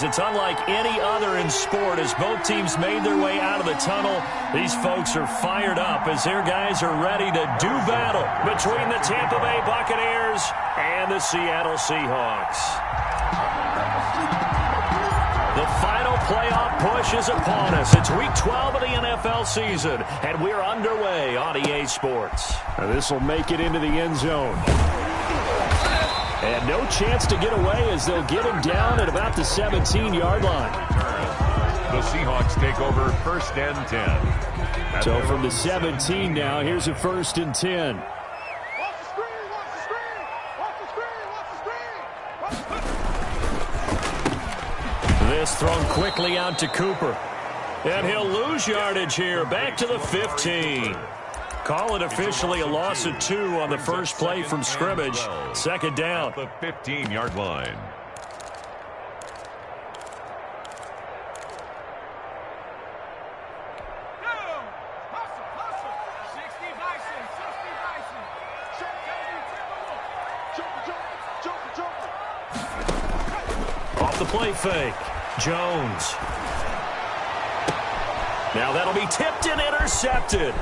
It's unlike any other in sport as both teams made their way out of the tunnel. These folks are fired up as their guys are ready to do battle between the Tampa Bay Buccaneers and the Seattle Seahawks. The final playoff push is upon us. It's Week 12 of the NFL season, and we're underway on EA Sports. This will make it into the end zone. And no chance to get away as they'll get him down at about the 17-yard line. The Seahawks take over 1st and 10. So from the 17 now, here's a 1st and 10. This thrown quickly out to Cooper. And he'll lose yardage here, back to the 15. Call it officially a loss of 2 on the first play from scrimmage. 2nd down. The 15-yard line. Off the play fake. Jones. Now that'll be tipped and intercepted.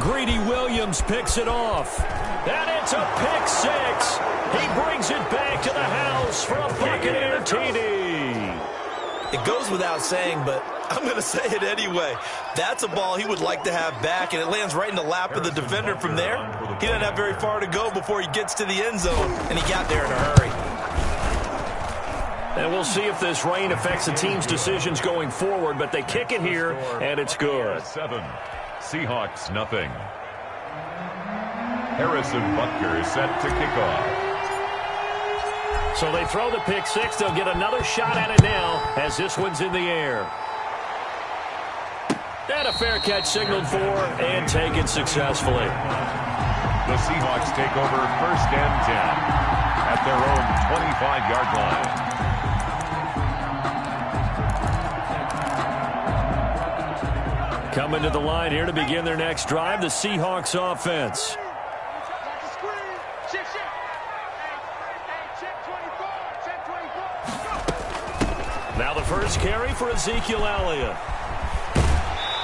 Greedy Williams picks it off. And it's a pick 6. He brings it back to the house for a Buccaneer TD. It goes without saying, but I'm going to say it anyway. That's a ball he would like to have back, and it lands right in the lap of the defender from there. He doesn't have very far to go before he gets to the end zone, and he got there in a hurry. And we'll see if this rain affects the team's decisions going forward, but they kick it here, and it's good. 7. Seahawks nothing. Harrison Butker is set to kick off. So they throw the pick 6. They'll get another shot at it now as this one's in the air. And a fair catch signaled for and taken successfully. The Seahawks take over 1st and 10 at their own 25-yard line. Coming to the line here to begin their next drive, the Seahawks offense. Now the first carry for Ezekiel Elliott.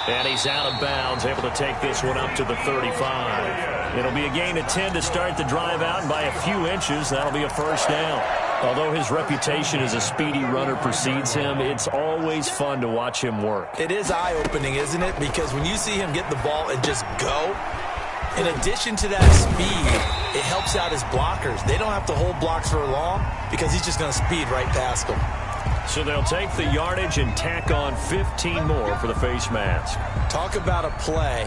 And he's out of bounds, able to take this one up to the 35. It'll be a gain of 10 to start the drive out, and by a few inches, that'll be a 1st down. Although his reputation as a speedy runner precedes him, it's always fun to watch him work. It is eye-opening, isn't it? Because when you see him get the ball and just go, in addition to that speed, it helps out his blockers. They don't have to hold blocks for long because he's just going to speed right past them. So they'll take the yardage and tack on 15 more for the face mask. Talk about a play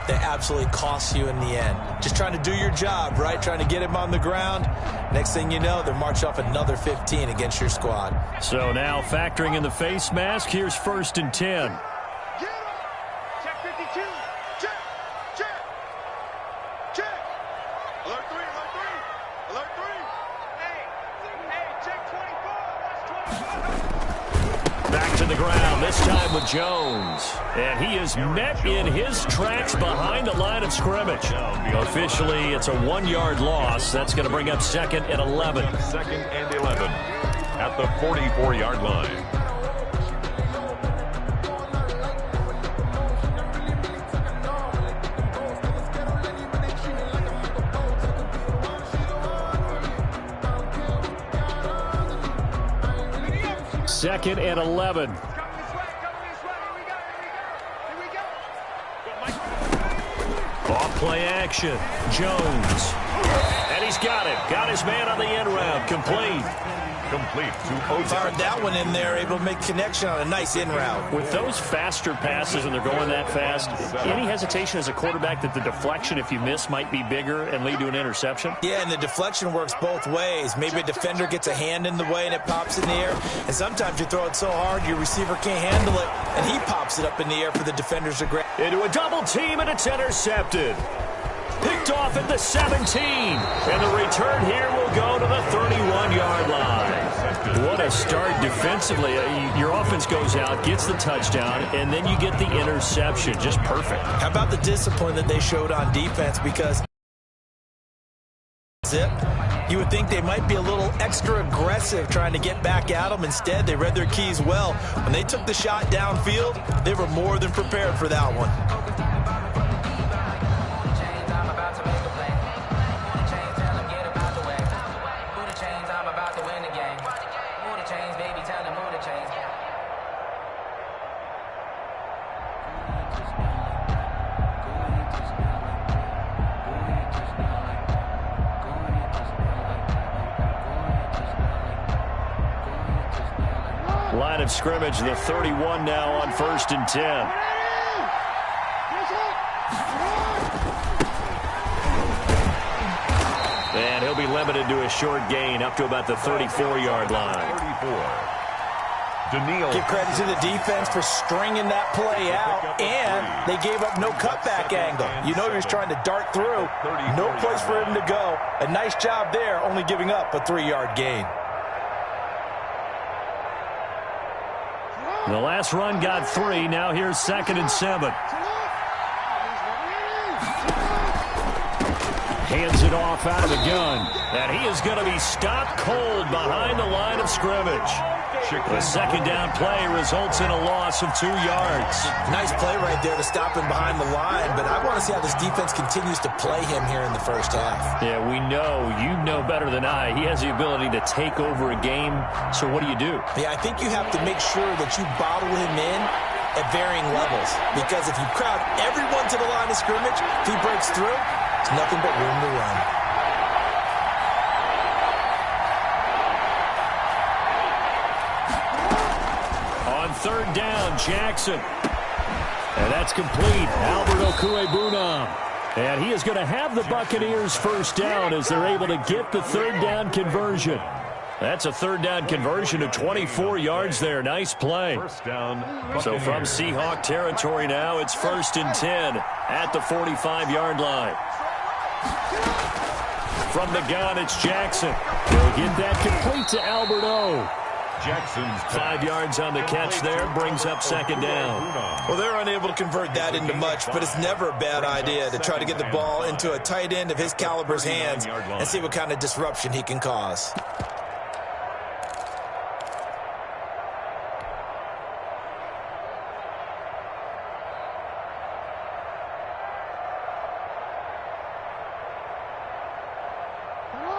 that absolutely costs you in the end. Just trying to do your job, right? Trying to get him on the ground. Next thing you know, they're marching off another 15 against your squad. So now factoring in the face mask, here's 1st and 10. Check 52. Check. Check. Check. Alert 3. Alert 3. Alert 3. Hey, check 24. Back to the ground, this time with Jones. And he is met in his tracks behind the line of scrimmage. Officially, it's a 1-yard loss. That's going to bring up 2nd and 11. 2nd and 11 at the 44-yard line. Second and 11. Off play action. Jones. And he's got it. Got his man on the end route. Complete. Complete to Ozark. Fired that one in there, able to make connection on a nice in route. With those faster passes and they're going that fast, any hesitation as a quarterback that the deflection, if you miss, might be bigger and lead to an interception? Yeah, and the deflection works both ways. Maybe a defender gets a hand in the way and it pops in the air. And sometimes you throw it so hard your receiver can't handle it, and he pops it up in the air for the defenders to grab. Into a double team, and it's intercepted. Picked off at the 17. And the return here will go to the 31-yard line. What a start defensively. Your offense goes out, gets the touchdown, and then you get the interception. Just perfect. How about the discipline that they showed on defense? Because zip, You would think they might be a little extra aggressive trying to get back at them. Instead, they read their keys well. When they took the shot downfield, they were more than prepared for that one. Line of scrimmage, the 31 now on 1st and 10. And he'll be limited to a short gain up to about the 34-yard line. 34. Give credit to the defense for stringing that play out, and they gave up no cutback angle. You know he was trying to dart through. No place for him to go. A nice job there, only giving up a 3-yard gain. The last run got 3. Now here's 2nd and 7. Hands it off out of the gun. And he is going to be stopped cold behind the line of scrimmage. The second down play results in a loss of 2 yards. Nice play right there to stop him behind the line, but I want to see how this defense continues to play him here in the first half. Yeah, we know. You know better than I. He has the ability to take over a game, so what do you do? Yeah, I think you have to make sure that you bottle him in at varying levels, because if you crowd everyone to the line of scrimmage, if he breaks through, it's nothing but room to run. On 3rd down, Jackson. And that's complete. Albert Okuebunam. And he is going to have the Buccaneers first down as they're able to get the 3rd down conversion. That's a 3rd down conversion of 24 yards there. Nice play. First down, So from Seahawk territory now, it's 1st and 10 at the 45-yard line. From the gun, it's Jackson. He'll get that complete to Albert O. Jackson's 5 yards on the catch there, brings up 2nd down. Well, they're unable to convert that into much, but it's never a bad idea to try to get the ball into a tight end of his caliber's hands and see what kind of disruption he can cause.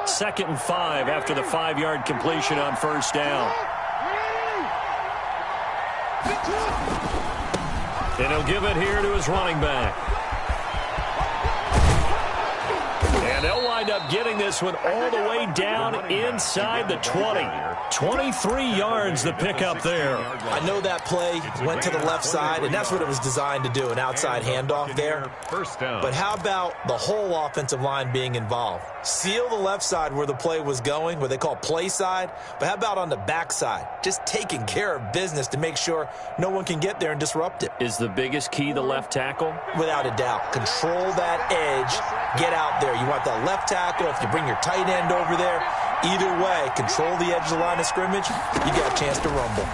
Second and 5 after the 5-yard completion on 1st down. And he'll give it here to his running back. And they'll wind up getting this one all the way down inside the 20. 23 yards the pickup there. I know that play went to the left side, and that's what it was designed to do, an outside handoff there. First down. But how about the whole offensive line being involved? Seal the left side where the play was going, what they call play side. But how about on the back side? Just taking care of business to make sure no one can get there and disrupt it. Is the biggest key the left tackle? Without a doubt. Control that edge. Get out there. You want that left tackle. If you bring your tight end over there, either way, control the edge of the line of scrimmage, you got a chance to rumble.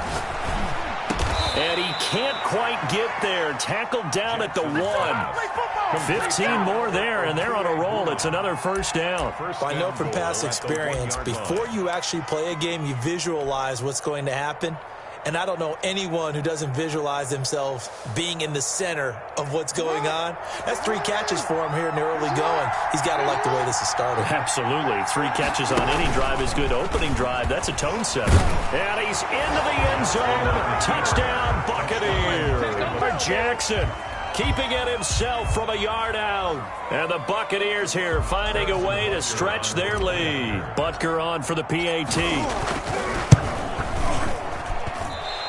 And he can't quite get there. Tackled down at the 1. 15 more there, and they're on a roll. It's another first down. Well, I know from past experience, before you actually play a game, you visualize what's going to happen. And I don't know anyone who doesn't visualize themselves being in the center of what's going on. That's 3 catches for him here in the early going. He's got to like the way this has started. Absolutely. 3 catches on any drive is good. Opening drive, that's a tone setter. And he's into the end zone. Touchdown, Buccaneers. Jackson keeping it himself from a yard out. And the Buccaneers here finding a way to stretch their lead. Butker on for the PAT.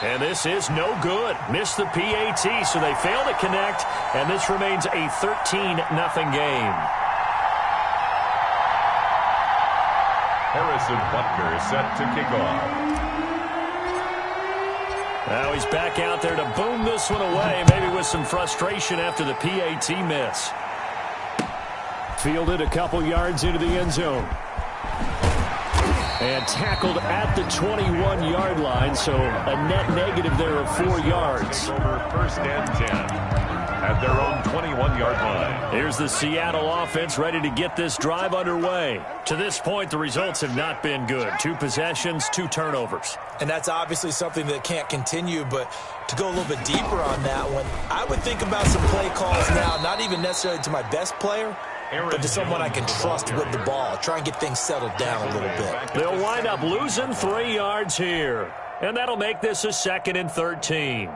And this is no good. Missed the PAT, so they fail to connect, and this remains a 13-0 game. Harrison Butker set to kick off. Now he's back out there to boom this one away, maybe with some frustration after the PAT miss. Fielded a couple yards into the end zone. And tackled at the 21-yard line, so a net negative there of 4 yards. Over 1st and 10. at their own 21-yard line. Here's the Seattle offense ready to get this drive underway. To this point, the results have not been good. 2 possessions, 2 turnovers. And that's obviously something that can't continue, but to go a little bit deeper on that one, I would think about some play calls now, not even necessarily to my best player, but to someone I can trust with the ball. Try and get things settled down a little bit. They'll wind up losing 3 yards here, and that'll make this a 2nd and 13.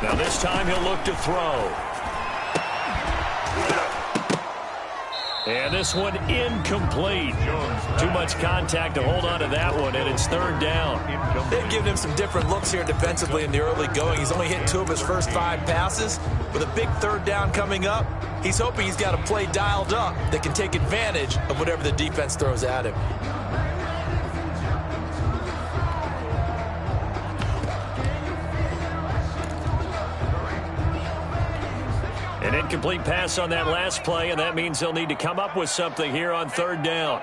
Now this time he'll look to throw. And this one incomplete. Too much contact to hold on to that one, and it's 3rd down. They've given him some different looks here defensively in the early going. He's only hit 2 of his first 5 passes. With a big 3rd down coming up, he's hoping he's got a play dialed up that can take advantage of whatever the defense throws at him. An incomplete pass on that last play, and that means they'll need to come up with something here on 3rd down.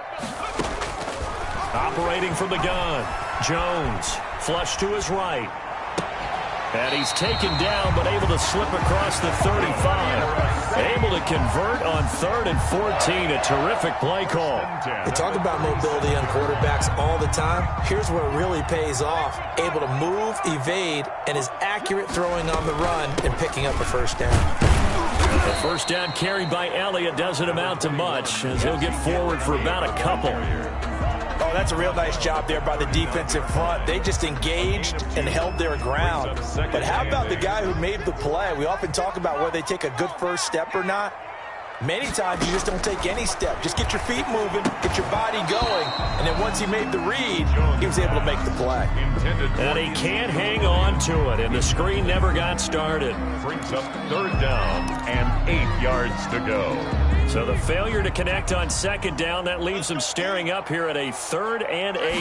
Operating from the gun, Jones, flush to his right. And he's taken down, but able to slip across the 35. Able to convert on 3rd and 14. A terrific play call. They talk about mobility on quarterbacks all the time. Here's where it really pays off. Able to move, evade, and is accurate throwing on the run and picking up a 1st down. The 1st down carried by Elliott doesn't amount to much, as he'll get forward for about a couple. Oh, that's a real nice job there by the defensive front. They just engaged and held their ground. But how about the guy who made the play? We often talk about whether they take a good first step or not. Many times you just don't take any step. Just get your feet moving, get your body going, and then once he made the read, he was able to make the play. And he can't hang on to it, and the screen never got started. Brings up 3rd down and 8 yards to go. So the failure to connect on 2nd down, that leaves them staring up here at a 3rd and 8.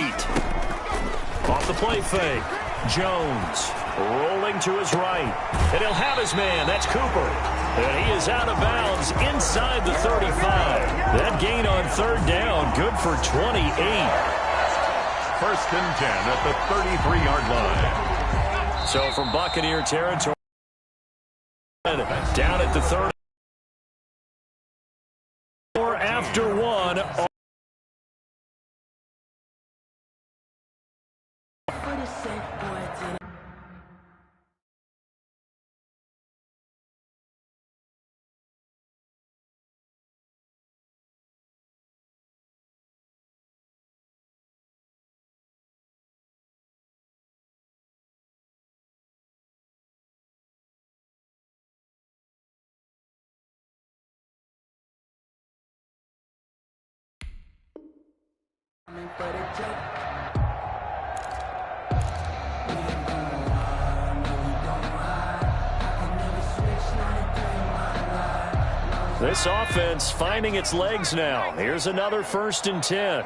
Off the play fake, Jones rolling to his right, and he'll have his man. That's Cooper. And he is out of bounds inside the 35. That gain on 3rd down, good for 28. 1st and 10 at the 33-yard line. So from Buccaneer territory, down at the 30. After 1. This offense finding its legs now. Here's another 1st and 10.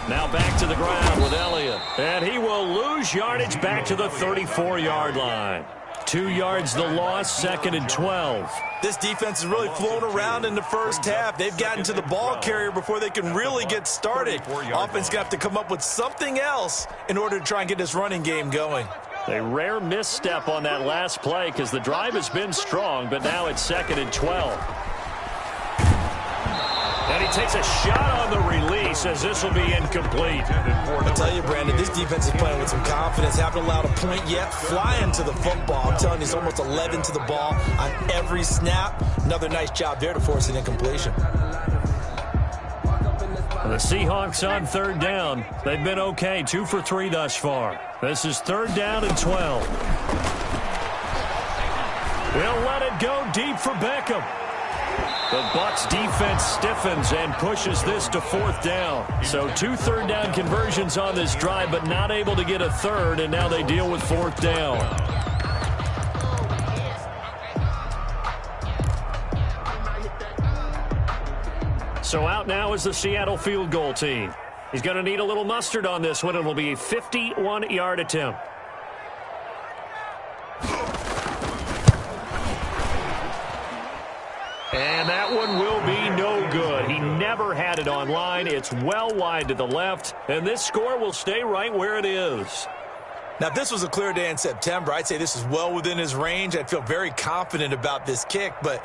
Now back to the ground with Elliott. And he will lose yardage back to the 34-yard line. 2 yards the loss, 2nd and 12. This defense has really flown around in the first half. They've gotten to the ball carrier before they can really get started. Offense got to come up with something else in order to try and get this running game going. A rare misstep on that last play because the drive has been strong, but now it's 2nd and 12. And he takes a shot on the release as this will be incomplete. I'll tell you, Brandon, this defense is playing with some confidence. Haven't allowed a point yet. Flying to the football. I'm telling you, it's almost 11 to the ball on every snap. Another nice job there to force an incompletion. The Seahawks on 3rd down. They've been okay, 2 for 3 thus far. This is 3rd down and 12. They'll let it go deep for Beckham. The Bucs defense stiffens and pushes this to 4th down. So 2 3rd down conversions on this drive, but not able to get a 3rd, and now they deal with 4th down. So out now is the Seattle field goal team. He's going to need a little mustard on this one. It will be a 51-yard attempt. And never had it on line. It's well wide to the left, and this score will stay right where it is. Now, if this was a clear day in September, I'd say this is well within his range. I'd feel very confident about this kick, but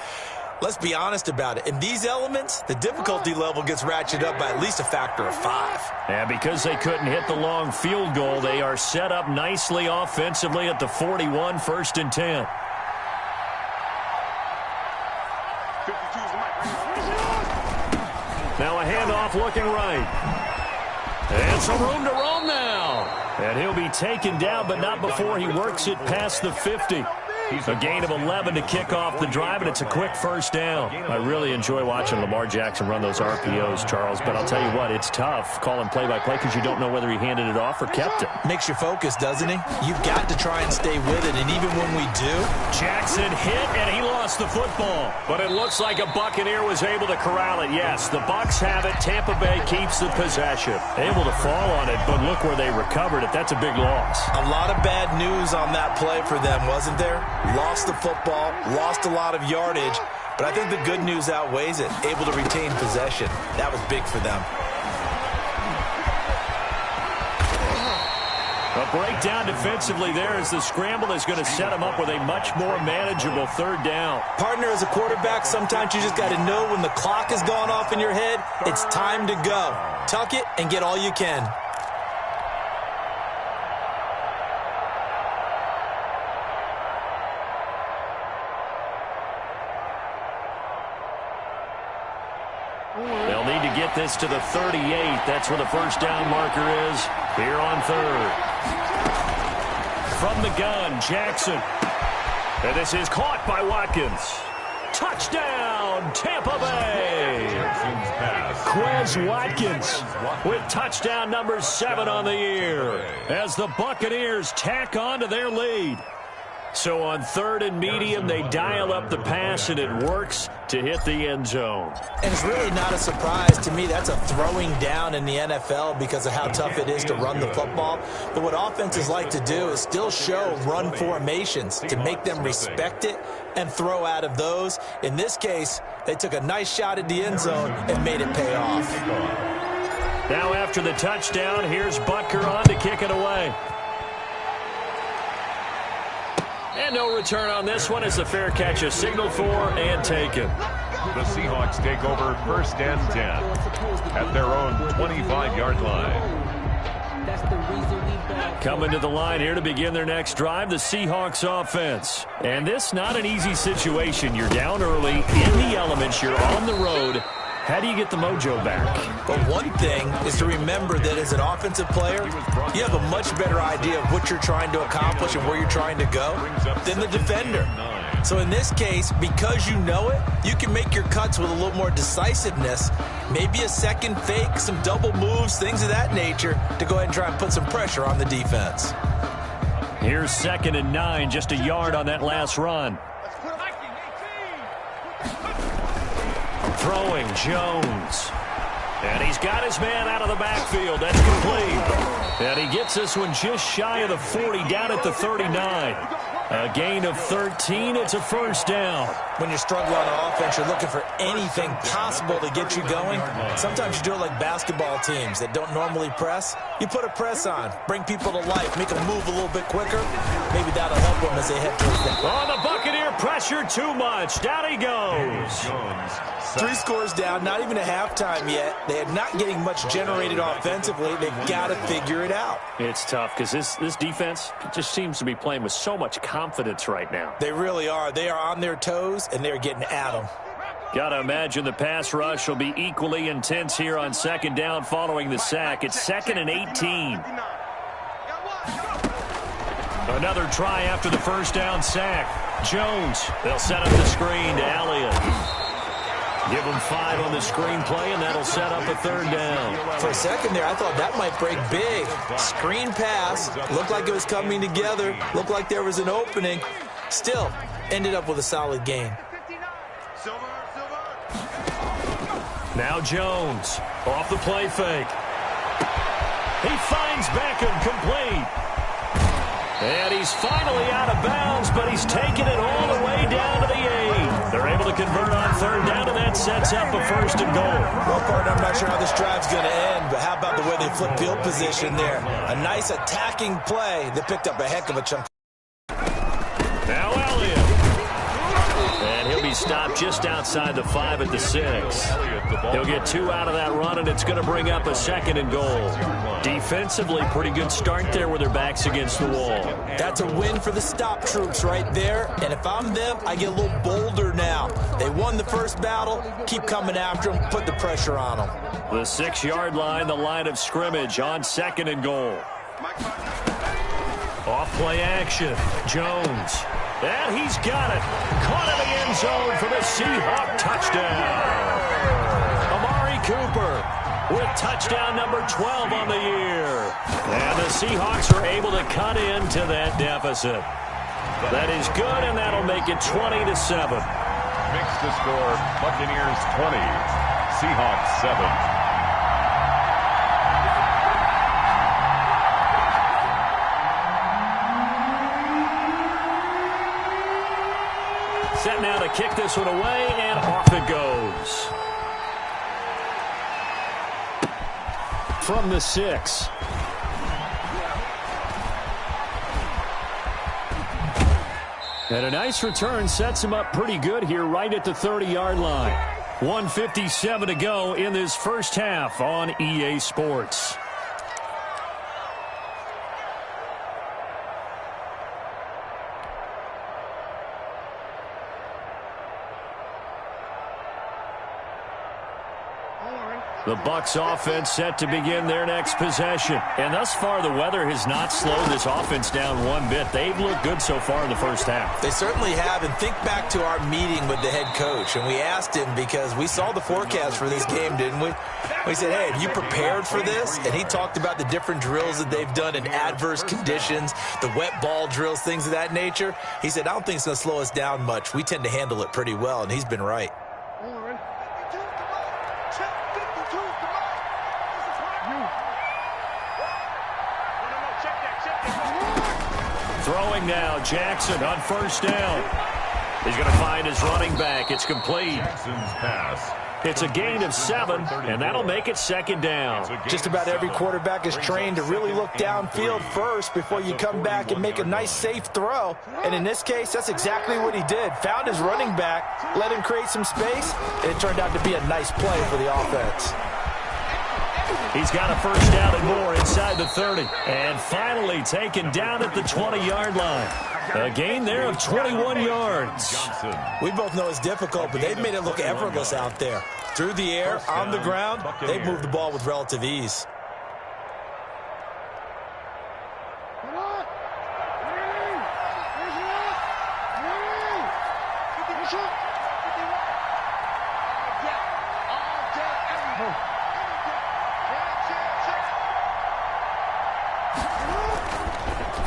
let's be honest about it. In these elements, the difficulty level gets ratcheted up by at least a factor of 5. And because they couldn't hit the long field goal, they are set up nicely offensively at the 41, 1st and 10. Now a handoff looking right. And some room to roam now. And he'll be taken down, but not before he works it past the 50. A gain of 11 to kick off the drive, and it's a quick 1st down. I really enjoy watching Lamar Jackson run those RPOs, Charles, but I'll tell you what, it's tough calling play-by-play because you don't know whether he handed it off or kept it. Makes you focus, doesn't he? You've got to try and stay with it, and even when we do. Jackson hit, and he lost the football. But it looks like a Buccaneer was able to corral it. Yes, the Bucs have it. Tampa Bay keeps the possession. Able to fall on it, but look where they recovered it. That's a big loss. A lot of bad news on that play for them, wasn't there? Lost the football, lost a lot of yardage, but I think the good news outweighs it. Able to retain possession. That was big for them. A breakdown defensively there as the scramble is going to set them up with a much more manageable 3rd down. Partner, as a quarterback, sometimes you just got to know when the clock has gone off in your head, it's time to go. Tuck it and get all you can. They'll need to get this to the 38. That's where the 1st down marker is here on 3rd. From the gun, Jackson. And this is caught by Watkins. Touchdown, Tampa Bay. Quez Watkins with touchdown number 7 on the year as the Buccaneers tack on to their lead. So on 3rd and medium, they dial up the pass, and it works to hit the end zone. And it's really not a surprise to me. That's a throwing down in the NFL because of how tough it is to run the football. But what offenses like to do is still show run formations to make them respect it and throw out of those. In this case, they took a nice shot at the end zone and made it pay off. Now after the touchdown, here's Butker on to kick it away. And no return on this one as the fair catch is signaled for and taken. The Seahawks take over 1st and 10 at their own 25-yard line. Coming to the line here to begin their next drive, the Seahawks offense. And this not an easy situation. You're down early, in the elements, you're on the road. How do you get the mojo back? But one thing is to remember that as an offensive player, you have a much better idea of what you're trying to accomplish and where you're trying to go than the defender. So in this case, because you know it, you can make your cuts with a little more decisiveness, maybe a second fake, some double moves, things of that nature, to go ahead and try and put some pressure on the defense. Here's 2nd and 9, just a yard on that last run. Throwing Jones. And he's got his man out of the backfield. That's complete. And he gets this one just shy of the 40, down at the 39. A gain of 13. It's a 1st down. When you're struggling on offense, you're looking for anything possible to get you going. Sometimes you do it like basketball teams that don't normally press. You put a press on, bring people to life, make them move a little bit quicker. Maybe that'll help them as they head towards that. Oh, the Buccaneer pressure too much. Down he goes. 3 scores down, not even a halftime yet. They are not getting much generated offensively. They've got to figure it out. It's tough because this defense just seems to be playing with so much confidence right now. They really are. They are on their toes, and they're getting at them. Got to imagine the pass rush will be equally intense here on 2nd down following the sack. It's 2nd and 18. Another try after the 1st down sack. Jones, they'll set up the screen to Elliott. Give him 5 on the screen play, and that'll set up a 3rd down. For a second there, I thought that might break big. Screen pass. Looked like it was coming together. Looked like there was an opening. Still, ended up with a solid gain. Now Jones, off the play fake. He finds Beckham complete. And he's finally out of bounds, but he's taken it all the way down to the 8. They're able to convert on 3rd down, and that's sets up a 1st and goal. Well, partner, I'm not sure how this drive's going to end, but how about the way they flip field position there? A nice attacking play that picked up a heck of a chunk. Now Elliott. And he'll be stopped just outside the 5 at the 6. He'll get 2 out of that run, and it's going to bring up a 2nd and goal. Defensively, pretty good start there with their backs against the wall. That's a win for the stop troops right there, and if I'm them, I get a little bolder now. They won the first battle, keep coming after them, put the pressure on them. The 6-yard line, the line of scrimmage on 2nd and goal. Off play action, Jones. And he's got it. Caught in the end zone for the Seahawk touchdown. Amari Cooper with touchdown number 12 on the year. And the Seahawks are able to cut into that deficit. That is good, and that'll make it 20-7. Makes the score Buccaneers 20, Seahawks 7. Set now to kick this one away, and off it goes. From the 6. And a nice return sets him up pretty good here right at the 30-yard line. 1:57 to go in this first half on EA Sports. The Bucs offense set to begin their next possession. And thus far, the weather has not slowed this offense down one bit. They've looked good so far in the first half. They certainly have, and think back to our meeting with the head coach, and we asked him because we saw the forecast for this game, didn't we? We said, hey, have you prepared for this? And he talked about the different drills that they've done in adverse conditions, the wet ball drills, things of that nature. He said, I don't think it's going to slow us down much. We tend to handle it pretty well, and he's been right. Throwing now, Jackson on 1st down. He's going to find his running back. It's complete. Jackson's pass. It's a gain of 7, and that'll make it 2nd down. Just about every quarterback is trained to really look downfield first before you come back and make a nice, safe throw. And in this case, that's exactly what he did. Found his running back, let him create some space, and it turned out to be a nice play for the offense. He's got a 1st down and more inside the 30. And finally taken down at the 20-yard line. A gain there of 21 yards. We both know it's difficult, but they've made it look effortless out there. Through the air, on the ground, they've moved the ball with relative ease.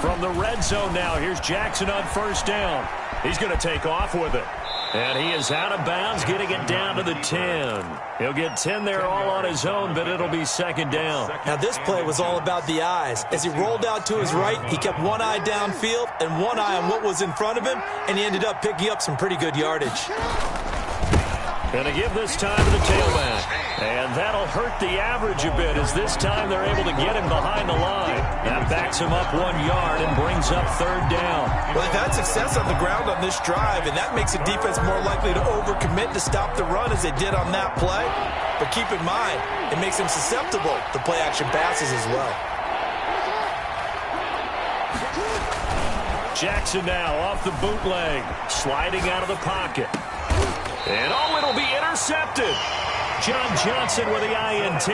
From the red zone now, here's Jackson on 1st down. He's going to take off with it. And he is out of bounds, getting it down to the 10. He'll get 10 there all on his own, but it'll be 2nd down. Now this play was all about the eyes. As he rolled out to his right, he kept one eye downfield and one eye on what was in front of him, and he ended up picking up some pretty good yardage. Going to give this time to the tailback. And that'll hurt the average a bit as this time they're able to get him behind the line. That backs him up 1 yard and brings up 3rd down. Well, they've had success on the ground on this drive, and that makes the defense more likely to overcommit to stop the run as they did on that play. But keep in mind, it makes them susceptible to play-action passes as well. Jackson now off the bootleg, sliding out of the pocket. And it'll be intercepted. John Johnson with the INT.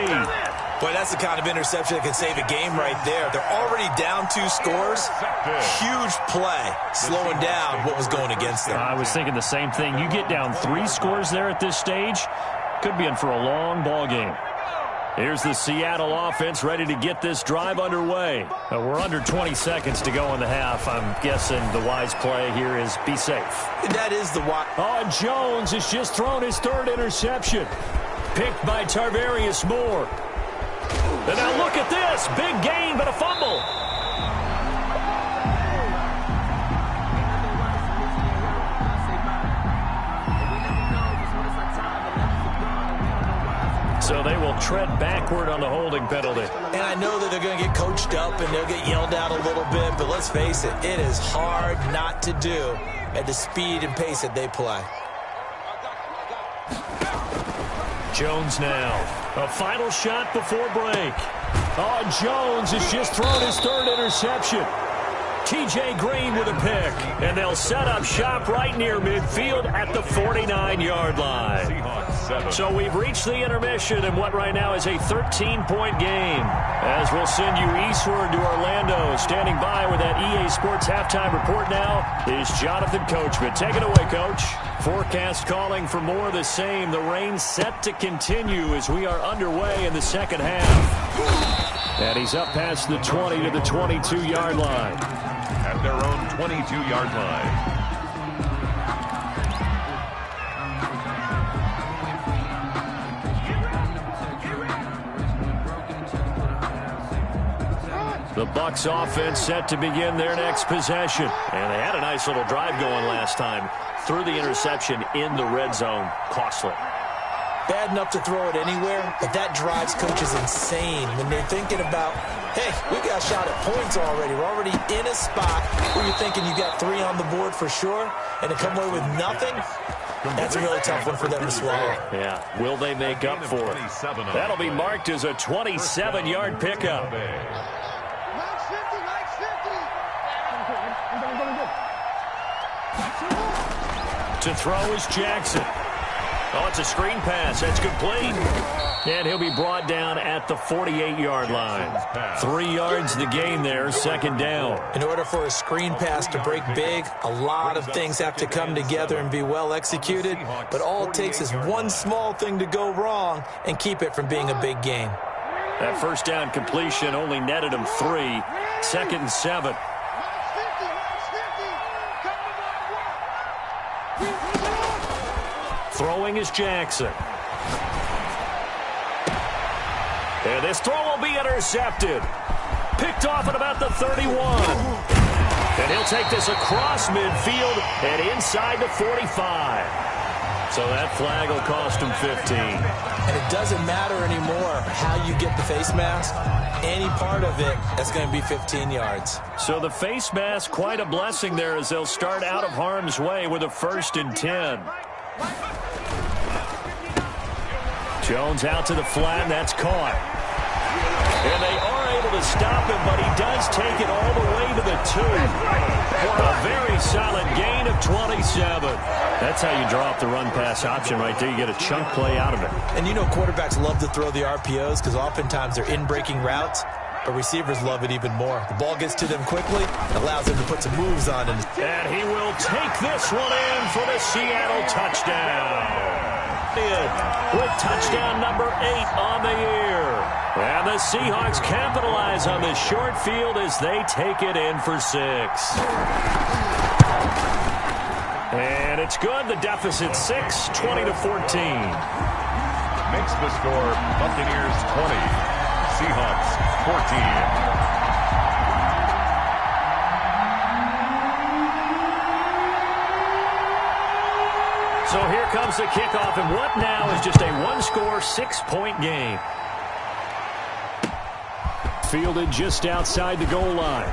Boy, that's the kind of interception that can save a game right there. They're already down 2 scores. Huge play, slowing down what was going against them. I was thinking the same thing. You get down 3 scores there at this stage, could be in for a long ball game. Here's the Seattle offense ready to get this drive underway. We're under 20 seconds to go in the half. I'm guessing the wise play here is be safe. That is the wise. Oh, and Jones has just thrown his 3rd interception. Picked by Tarvarius Moore. And now look at this. Big gain, but a fumble. will tread backward on the holding penalty. And I know that they're going to get coached up and they'll get yelled at a little bit, but let's face it, it is hard not to do at the speed and pace that they play. Jones now. A final shot before break. Oh, Jones has just thrown his third interception. T.J. Green with a pick. And they'll set up shop right near midfield at the 49-yard line. So we've reached the intermission in what right now is a 13-point game. As we'll send you eastward to Orlando. Standing by with that EA Sports halftime report now is Jonathan Coachman. Take it away, Coach. Forecast calling for more of the same. The rain set to continue as we are underway in the second half. And he's up past the 20 to the 22-yard line. At their own 22-yard line. The Bucs offense set to begin their next possession. And they had a nice little drive going last time. Threw the interception in the red zone. Costly. Bad enough to throw it anywhere, but that drives coaches insane when they're thinking about, hey, we got a shot at points already. We're already in a spot where you're thinking you got 3 on the board for sure, and to come away with nothing, that's a really tough one for them to swallow. Yeah, will they make up for it? That'll be marked as a 27-yard pickup. To throw is Jackson. Oh, it's a screen pass. That's complete. And he'll be brought down at the 48-yard line. 3 yards the gain there, second down. In order for a screen pass to break big, a lot of things have to come together and be well executed. But all it takes is one small thing to go wrong and keep it from being a big gain. That first down completion only netted him 3. Second and 7. Throwing is Jackson. And this throw will be intercepted. Picked off at about the 31. And he'll take this across midfield and inside the 45. So that flag will cost him 15. And it doesn't matter anymore how you get the face mask. Any part of it, that's going to be 15 yards. So the face mask, quite a blessing there as they'll start out of harm's way with a 1st and 10. Jones out to the flat, and that's caught. And they are able to stop him, but he does take it all the way to the 2 for a very solid gain of 27. That's how you draw up the run-pass option right there. You get a chunk play out of it. And you know quarterbacks love to throw the RPOs because oftentimes they're in-breaking routes, but receivers love it even more. The ball gets to them quickly, allows them to put some moves on it. And he will take this one in for the Seattle touchdown. With touchdown number 8 on the year. And the Seahawks capitalize on this short field as they take it in for 6. And it's good. The deficit 6, 20 to 14. Makes the score Buccaneers 20, Seahawks 14. So here comes the kickoff, and what now is just a one-score, 6-point game. Fielded just outside the goal line.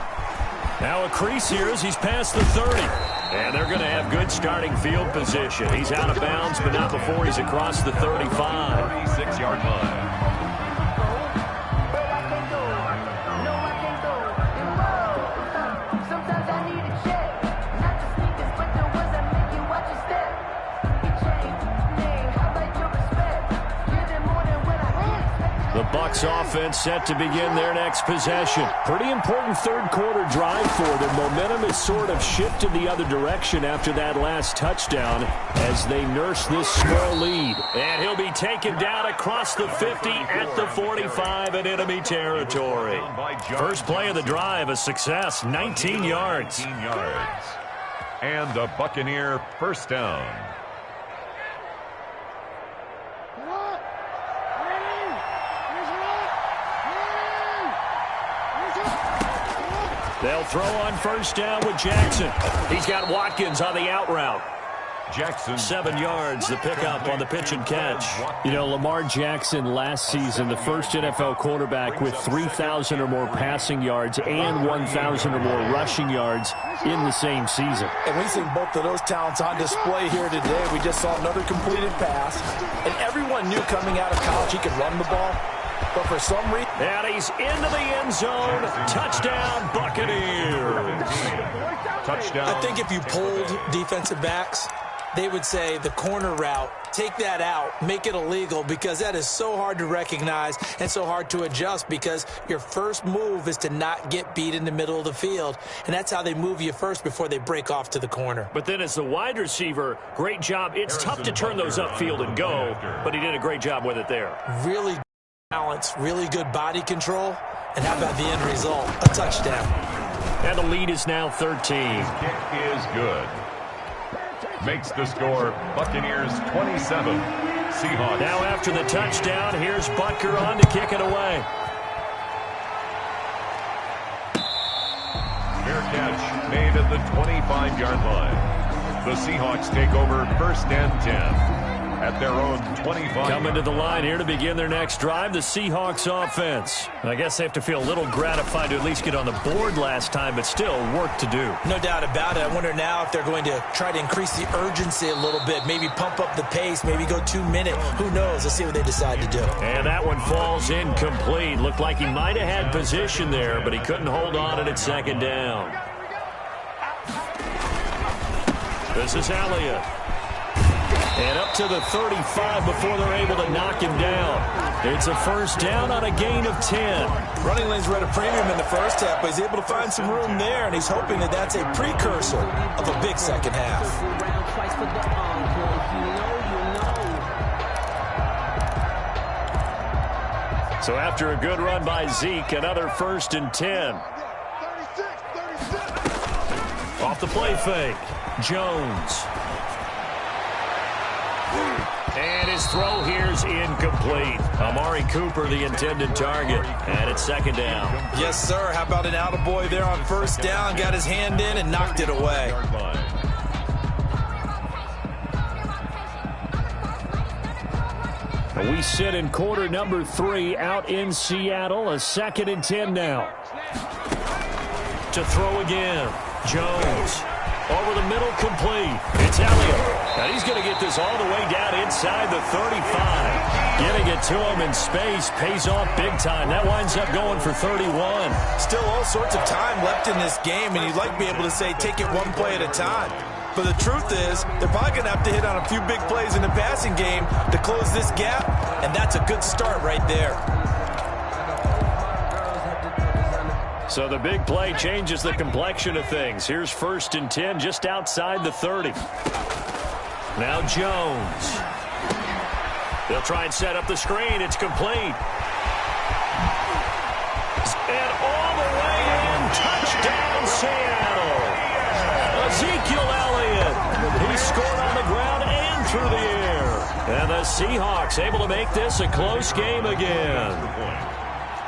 Now a crease here as he's past the 30. And they're going to have good starting field position. He's out of bounds, but not before he's across the 35. 36-yard line. The Bucs offense set to begin their next possession. Pretty important third quarter drive for them. Momentum has sort of shifted the other direction after that last touchdown as they nurse this small lead. And he'll be taken down across the 50 at the 45 in enemy territory. First play of the drive, a success, 19 yards. 19 yards. And a Buccaneer first down. They'll throw on first down with Jackson. He's got Watkins on the out route. Jackson. 7 yards, the pickup on the pitch and catch. You know, Lamar Jackson last season, the first NFL quarterback with 3,000 or more passing yards and 1,000 or more rushing yards in the same season. And we've seen both of those talents on display here today. We just saw another completed pass. And everyone knew coming out of college he could run the ball. But for some reason... And he's into the end zone. Touchdown, Buccaneers. Touchdown. I think if you polled defensive backs, they would say the corner route, take that out, make it illegal, because that is so hard to recognize and so hard to adjust, because your first move is to not get beat in the middle of the field. And that's how they move you first before they break off to the corner. But then as the wide receiver, great job. It's tough to turn those upfield and go, but he did a great job with it there. Really balance, really good body control. And how about the end result? A touchdown. And the lead is now 13. Kick is good. Makes the score Buccaneers 27. Seahawks. Now after the touchdown, here's Butker on to kick it away. Fair catch made at the 25-yard line. The Seahawks take over 1st and 10 at their own 25. Coming to the line here to begin their next drive, the Seahawks offense. I guess they have to feel a little gratified to at least get on the board last time, but still work to do. No doubt about it. I wonder now if they're going to try to increase the urgency a little bit, maybe pump up the pace, maybe go 2 minute. Who knows? Let's see what they decide to do. And that one falls incomplete. Looked like he might have had position there, but he couldn't hold on at 2nd down. This is Elliott. And up to the 35 before they're able to knock him down. It's a 1st down on a gain of 10. Running lanes were at a premium in the first half, but he's able to find some room there, and he's hoping that that's a precursor of a big second half. So after a good run by Zeke, another 1st and 10. Off the play fake, Jones. And his throw here's incomplete. Amari Cooper, the intended target. And it's 2nd down. Yes, sir. How about an attaboy there on 1st down? Got his hand in and knocked it away. We sit in quarter number 3 out in Seattle. A 2nd and 10 now. To throw again. Jones. Over the middle, complete. It's Elliott. And he's going to get this all the way down inside the 35. Getting it to him in space pays off big time. That winds up going for 31. Still all sorts of time left in this game, and you'd like to be able to say take it one play at a time. But the truth is, they're probably going to have to hit on a few big plays in the passing game to close this gap, and that's a good start right there. So the big play changes the complexion of things. Here's 1st and 10 just outside the 30. Now Jones. They'll try and set up the screen. It's complete. And all the way in. Touchdown, Seattle. Ezekiel Elliott. He scored on the ground and through the air. And the Seahawks able to make this a close game again.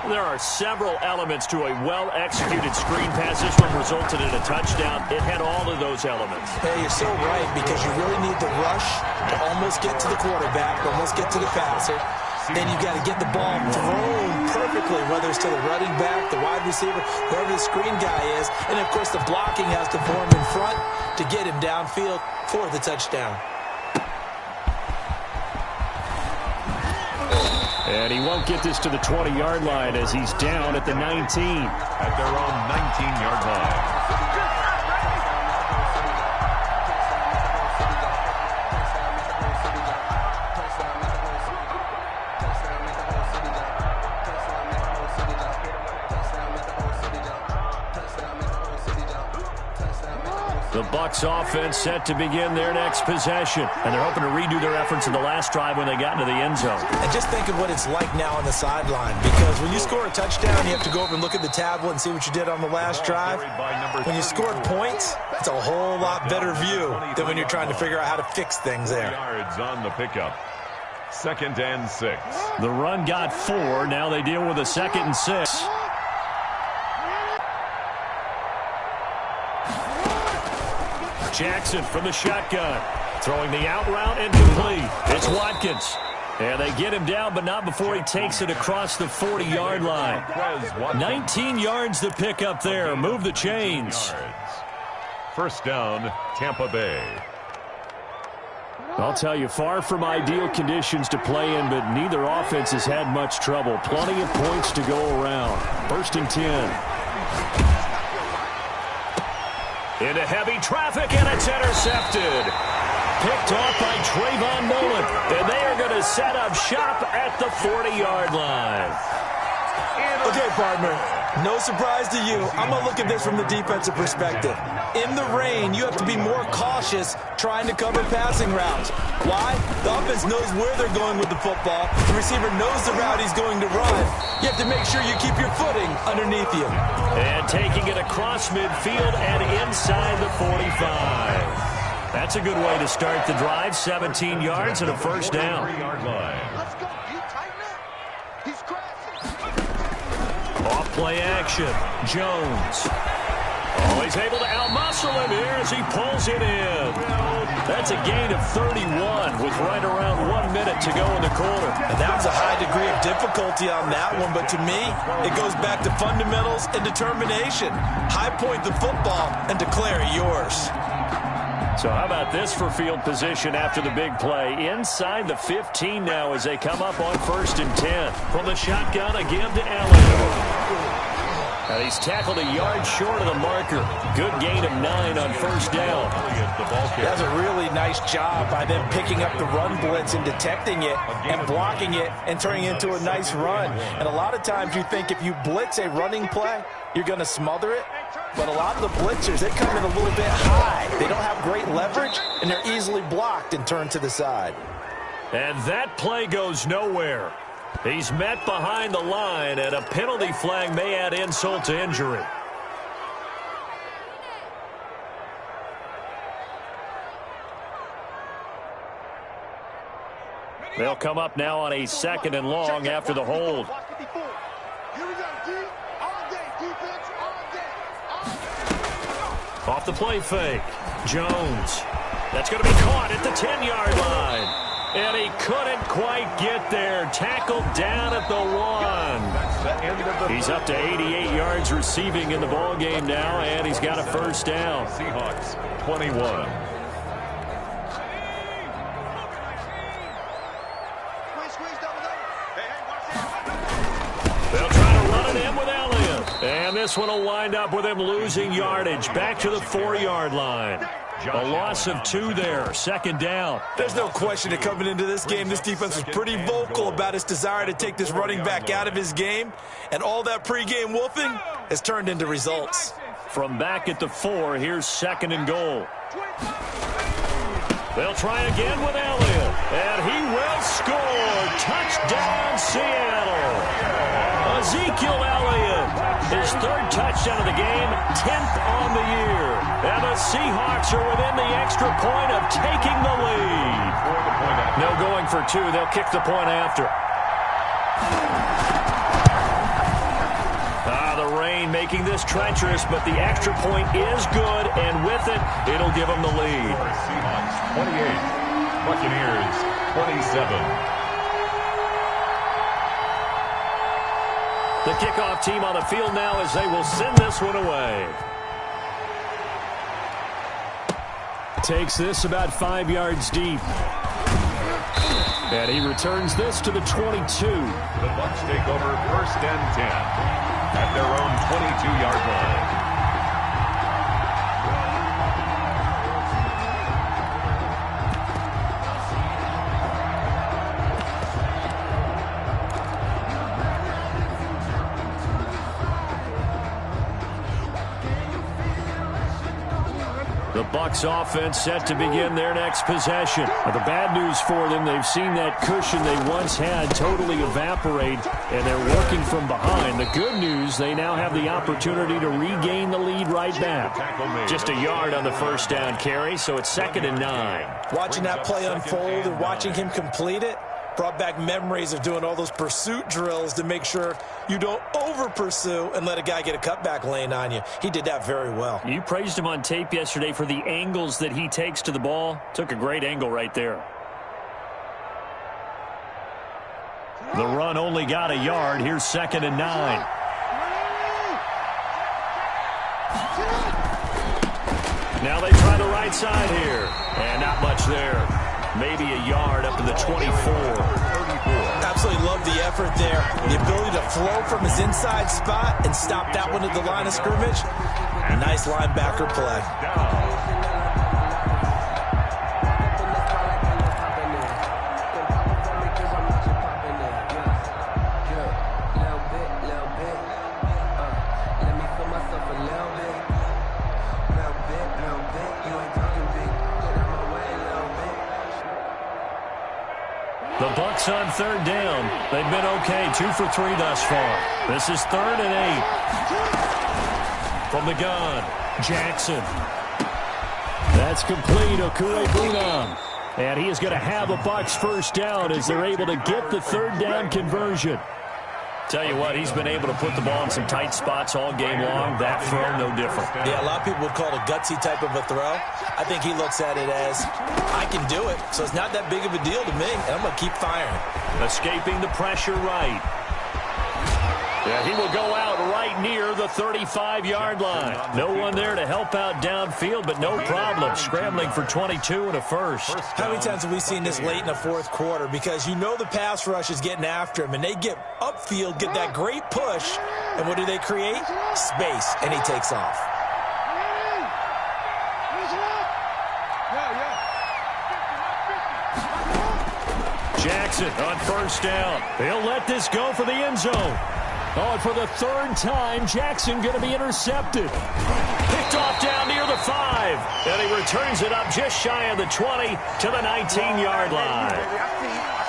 There are several elements to a well-executed screen pass. This one resulted in a touchdown. It had all of those elements. Hey, you're so right, because you really need the rush to almost get to the quarterback, almost get to the passer. Then you've got to get the ball thrown perfectly, whether it's to the running back, the wide receiver, whoever the screen guy is. And, of course, the blocking has to form in front to get him downfield for the touchdown. And he won't get this to the 20-yard line as he's down at the 19. At their own 19-yard line. The Bucs offense set to begin their next possession. And they're hoping to redo their efforts in the last drive when they got into the end zone. And just think of what it's like now on the sideline, because when you score a touchdown, you have to go over and look at the tablet and see what you did on the last drive. When you scored points, it's a whole lot better view than when you're trying to figure out how to fix things there. Yards on the pickup. 2nd and 6. The run got 4. Now they deal with a 2nd and 6. Jackson from the shotgun. Throwing the out route incomplete. It's Watkins. And they get him down, but not before he takes it across the 40-yard line. 19 yards to pick up there. Move the chains. First down, Tampa Bay. I'll tell you, far from ideal conditions to play in, but neither offense has had much trouble. Plenty of points to go around. First and 10. Into heavy traffic, and it's intercepted. Picked off by Trayvon Mullen, and they are going to set up shop at the 40-yard line. Okay, partner, no surprise to you. I'm going to look at this from the defensive perspective. In the rain, you have to be more cautious trying to cover passing routes. Why? The offense knows where they're going with the football. The receiver knows the route he's going to run. You have to make sure you keep your footing underneath you. And taking it across midfield and inside the 45. That's a good way to start the drive. 17 yards and a first down. Let's go. You tighten up. He's crashing. Off play action. Jones. Oh, he's able to outmuscle him here as he pulls it in. That's a gain of 31 with right around 1 minute to go in the quarter. And that was a high degree of difficulty on that one, but to me, it goes back to fundamentals and determination. High point the football and declare it yours. So how about this for field position after the big play? Inside the 15 now as they come up on first and 10. From the shotgun again to Elliott. And he's tackled a yard short of the marker. Good gain of 9 on first down. That's a really nice job by them picking up the run blitz and detecting it and blocking it and turning it into a nice run. And a lot of times you think if you blitz a running play, you're going to smother it. But a lot of the blitzers, they come in a little bit high. They don't have great leverage, and they're easily blocked and turned to the side. And that play goes nowhere. He's met behind the line, and a penalty flag may add insult to injury. They'll come up now on a second and long after the hold. Here we go, D. All day, defense, all day. Off the play fake. Jones. That's going to be caught at the 10-yard line. And he couldn't quite get there. Tackled down at the 1. He's up to 88 yards receiving in the ball game now, and he's got a first down. Seahawks 21. They'll try to run it in with Elliott. And this one will wind up with him losing yardage back to the 4-yard line. A loss of 2 there. Second down. There's no question that coming into this game, this defense was pretty vocal about its desire to take this running back out of his game. And all that pregame wolfing has turned into results. From back at the 4, here's second and goal. They'll try again with Elliott. And he will score. Touchdown, Seattle. Ezekiel Elliott, his 3rd touchdown of the game, 10th on the year. And the Seahawks are within the extra point of taking the lead. No going for 2. They'll kick the point after. The rain making this treacherous, but the extra point is good, and with it, it'll give them the lead. Seahawks 28, Buccaneers 27. The kickoff team on the field now as they will send this one away. Takes this about 5 yards deep. And he returns this to the 22. The Bucs take over first and 10 at their own 22-yard line. The Bucs offense set to begin their next possession. The bad news for them, they've seen that cushion they once had totally evaporate, and they're working from behind. The good news, they now have the opportunity to regain the lead right back. Just a yard on the first down carry, so it's second and 9. Watching that play unfold and watching him complete it, Brought back memories of doing all those pursuit drills to make sure you don't over-pursue and let a guy get a cutback lane on you. He did that very well. You praised him on tape yesterday for the angles that he takes to the ball. Took a great angle right there. The run only got a yard. Here's 2nd and 9. Now they try the right side here. And not much there. Maybe a yard up to the 24. Absolutely love the effort there. The ability to flow from his inside spot and stop that one at the line of scrimmage. Nice linebacker play. The Bucs on 3rd down. They've been okay, 2 for 3 thus far. This is 3rd and 8. From the gun, Jackson. That's complete, Okuebunam. And he is going to have a Bucs first down as they're able to get the 3rd down conversion. Tell you what, he's been able to put the ball in some tight spots all game long. That throw, no different. Yeah, a lot of people would call it a gutsy type of a throw. I think he looks at it as, I can do it, so it's not that big of a deal to me, and I'm going to keep firing. Escaping the pressure right. Yeah, he will go out right near the 35-yard line. No one there to help out downfield, but no problem. Scrambling for 22 and a first. How many times have we seen this late in the 4th quarter? Because you know the pass rush is getting after him, and they get upfield, get that great push, and what do they create? Space, and he takes off. Jackson on first down. They'll let this go for the end zone. Oh, and for the 3rd time, Jackson going to be intercepted. Picked off down near the 5. And he returns it up just shy of the 20 to the 19-yard line.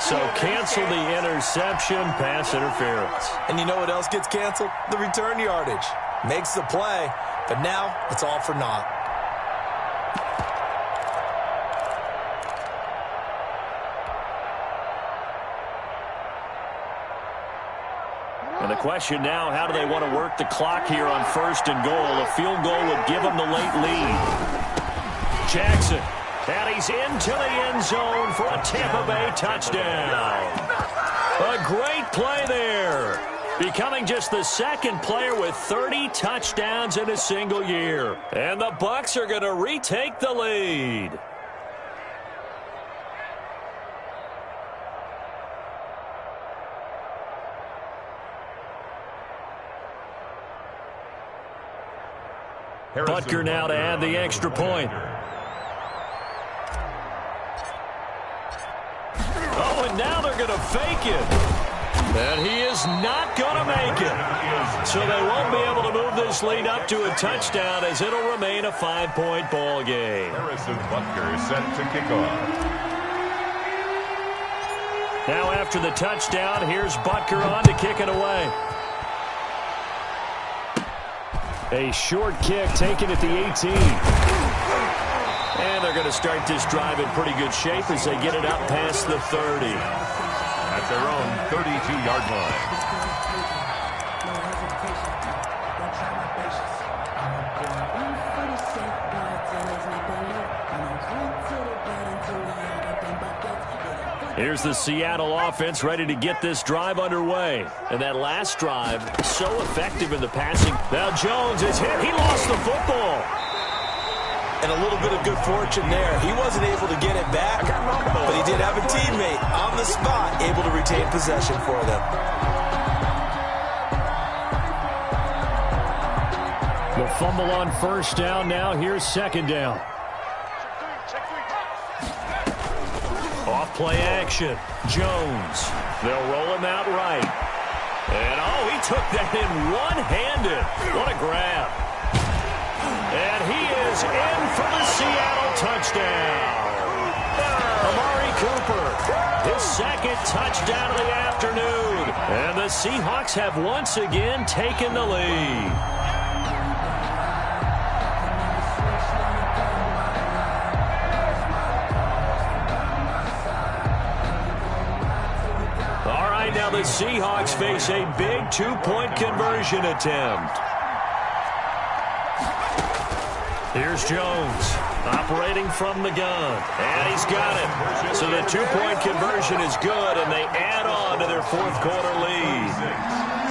So cancel the interception, pass interference. And you know what else gets canceled? The return yardage. Makes the play, but now it's all for naught. And the question now, how do they want to work the clock here on 1st and goal? A field goal would give them the late lead. Jackson, and he's into the end zone for a Tampa Bay touchdown. A great play there. Becoming just the 2nd player with 30 touchdowns in a single year. And the Bucs are going to retake the lead. Butker now to add the extra point. Oh, and now they're going to fake it. And he is not going to make it. So they won't be able to move this lead up to a touchdown as it'll remain a 5-point ball game. Harrison Butker set to kick off. Now after the touchdown, here's Butker on to kick it away. A short kick taken at the 18. And they're going to start this drive in pretty good shape as they get it up past the 30. At their own 32-yard line. Here's the Seattle offense ready to get this drive underway. And that last drive, so effective in the passing. Now Jones is hit. He lost the football. And a little bit of good fortune there. He wasn't able to get it back, but he did have a teammate on the spot able to retain possession for them. The fumble on first down. Now here's 2nd down. Off play action. Jones. They'll roll him out right. And, oh, he took that in one-handed. What a grab. And he is in for the Seattle touchdown. Amari Cooper, his 2nd touchdown of the afternoon. And the Seahawks have once again taken the lead. the Seahawks face a big two-point conversion attempt. Here's Jones, operating from the gun, and he's got it. So the two-point conversion is good, and they add on to their fourth quarter lead.